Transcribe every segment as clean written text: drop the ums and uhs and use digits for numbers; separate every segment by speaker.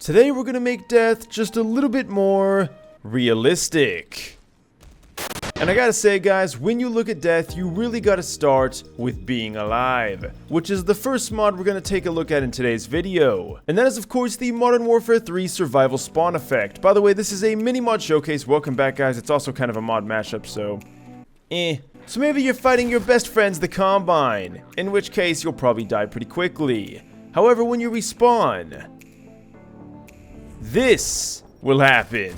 Speaker 1: Today we're gonna make death just a little bit more realistic. And I gotta say guys, when you look at death, you really gotta start with being alive, which is the first mod we're gonna take a look at in today's video. And that is of course the Modern Warfare 3 survival spawn effect. By the way, this is a mini mod showcase. Welcome back guys, it's also kind of a mod mashup, so So maybe you're fighting your best friends, the Combine, in which case you'll probably die pretty quickly. However, when you respawn, this will happen.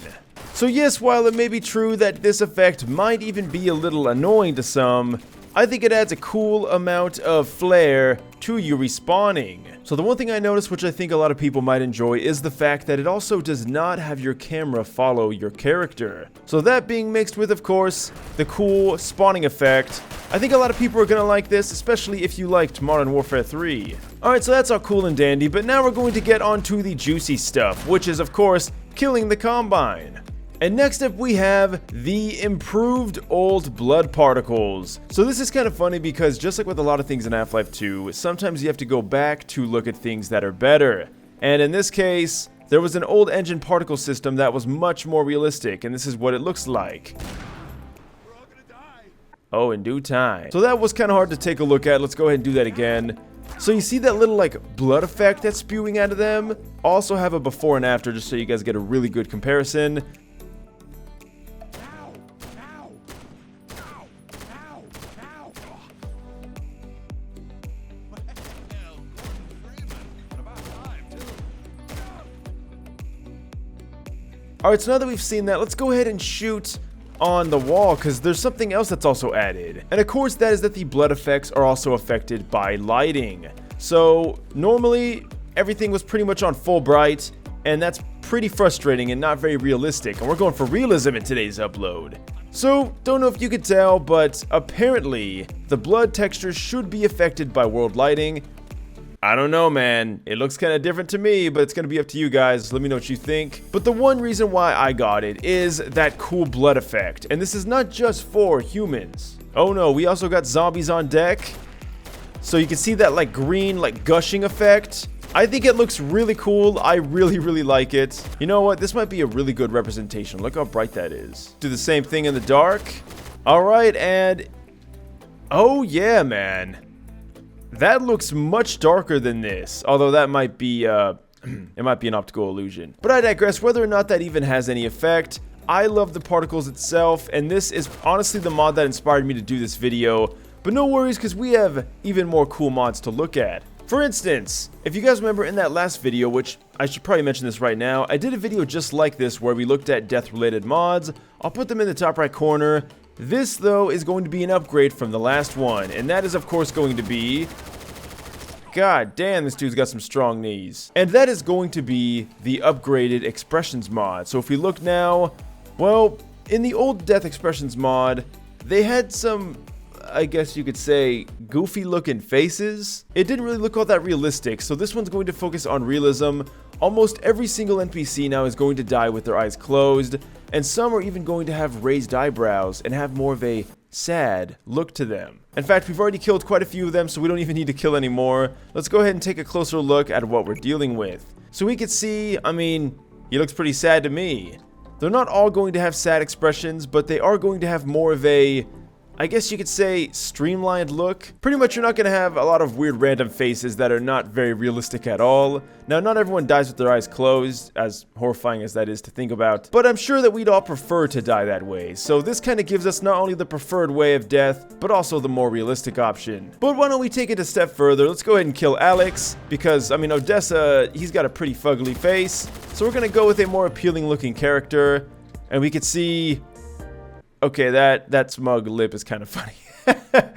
Speaker 1: So yes, while it may be true that this effect might even be a little annoying to some, I think it adds a cool amount of flair to you respawning. So the one thing I noticed, which I think a lot of people might enjoy, is the fact that it also does not have your camera follow your character. So that being mixed with, of course, the cool spawning effect, I think a lot of people are gonna like this, especially if you liked Modern Warfare 3. Alright, so that's all cool and dandy, but now we're going to get onto the juicy stuff, which is, of course, killing the Combine. And next up we have the improved old blood particles. So this is kind of funny because just like with a lot of things in Half-Life 2, sometimes you have to go back to look at things that are better. And in this case, there was an old engine particle system that was much more realistic, and this is what it looks like. Oh, in due time. So that was kind of hard to take a look at. Let's go ahead and do that again. So you see that little like blood effect that's spewing out of them? Also have a before and after just so you guys get a really good comparison. Alright, so now that we've seen that, let's go ahead and shoot on the wall, because there's something else that's also added. And of course, that is that the blood effects are also affected by lighting. So, normally, everything was pretty much on full bright, and that's pretty frustrating and not very realistic. And we're going for realism in today's upload. So, don't know if you could tell, but apparently, the blood textures should be affected by world lighting. I don't know, man. It looks kind of different to me, but it's going to be up to you guys. Let me know what you think. But the one reason why I got it is that cool blood effect. And this is not just for humans. Oh no, we also got zombies on deck. So you can see that like green, like gushing effect. I think it looks really cool. I really like it. You know what? This might be a really good representation. Look how bright that is. Do the same thing in the dark. All right, and oh yeah, man. That looks much darker than this, although that might be, it might be an optical illusion. But I digress. Whether or not that even has any effect, I love the particles itself, and this is honestly the mod that inspired me to do this video. But no worries, because we have even more cool mods to look at. For instance, if you guys remember in that last video, which I should probably mention this right now, I did a video just like this where we looked at death-related mods. I'll put them in the top right corner. This, though, is going to be an upgrade from the last one, and that is, of course, going to be... God damn, this dude's got some strong knees. And that is going to be the upgraded expressions mod. So if we look now, well, in the old death expressions mod, they had some, I guess you could say, goofy looking faces. It didn't really look all that realistic, so this one's going to focus on realism. Almost every single NPC now is going to die with their eyes closed, and some are even going to have raised eyebrows and have more of a sad look to them. In fact, we've already killed quite a few of them, so we don't even need to kill anymore. Let's go ahead and take a closer look at what we're dealing with. So we can see, I mean, he looks pretty sad to me. They're not all going to have sad expressions, but they are going to have more of a, I guess you could say, streamlined look. Pretty much you're not going to have a lot of weird random faces that are not very realistic at all. Now, not everyone dies with their eyes closed, as horrifying as that is to think about, but I'm sure that we'd all prefer to die that way. So this kind of gives us not only the preferred way of death, but also the more realistic option. But why don't we take it a step further? Let's go ahead and kill Alex, because, I mean, Odessa, he's got a pretty fugly face. So we're going to go with a more appealing looking character, and we could see... Okay, that smug lip is kind of funny.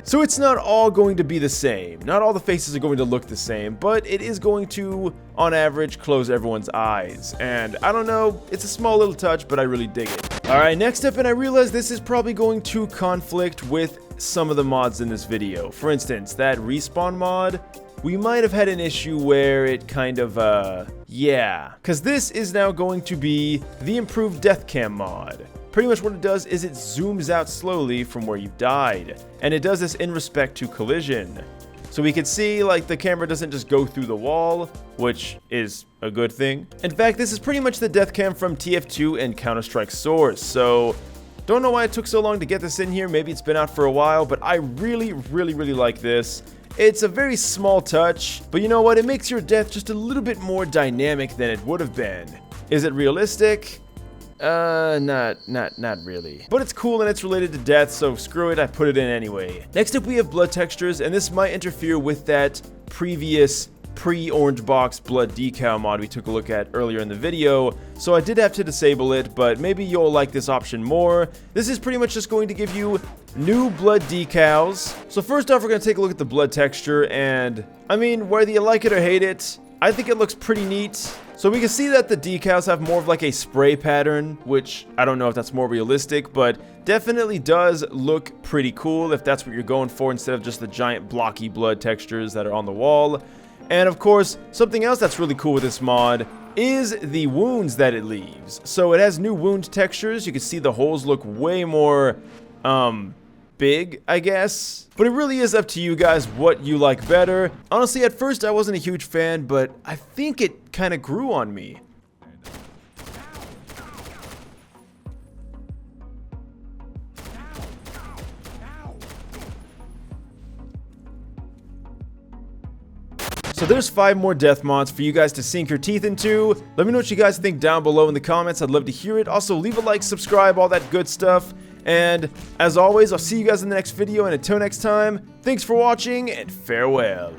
Speaker 1: So it's not all going to be the same. Not all the faces are going to look the same, but it is going to, on average, close everyone's eyes. And I don't know, it's a small little touch, but I really dig it. Alright, next up, and I realize this is probably going to conflict with some of the mods in this video. For instance, that respawn mod, we might have had an issue where it kind of, yeah. Because this is now going to be the improved death cam mod. Pretty much what it does is it zooms out slowly from where you've died, and it does this in respect to collision. So we can see like the camera doesn't just go through the wall, which is a good thing. In fact, this is pretty much the death cam from TF2 and Counter-Strike Source. So don't know why it took so long to get this in here. Maybe it's been out for a while, but I really like this. It's a very small touch, but you know what? It makes your death just a little bit more dynamic than it would have been. Is it realistic? Not really. But it's cool and it's related to death, so screw it, I put it in anyway. Next up we have blood textures, and this might interfere with that previous pre-orange box blood decal mod we took a look at earlier in the video, so I did have to disable it, but maybe you'll like this option more. This is pretty much just going to give you new blood decals. So first off, we're going to take a look at the blood texture, and I mean, whether you like it or hate it, I think it looks pretty neat. So we can see that the decals have more of like a spray pattern, which I don't know if that's more realistic, but definitely does look pretty cool if that's what you're going for instead of just the giant blocky blood textures that are on the wall. And of course, something else that's really cool with this mod is the wounds that it leaves. So it has new wound textures. You can see the holes look way more, big, I guess. But it really is up to you guys what you like better. Honestly, at first I wasn't a huge fan, but I think it kind of grew on me. So there's 5 more death mods for you guys to sink your teeth into. Let me know what you guys think down below in the comments. I'd love to hear it. Also, leave a like, subscribe, all that good stuff. And as always, I'll see you guys in the next video. And until next time, thanks for watching and farewell.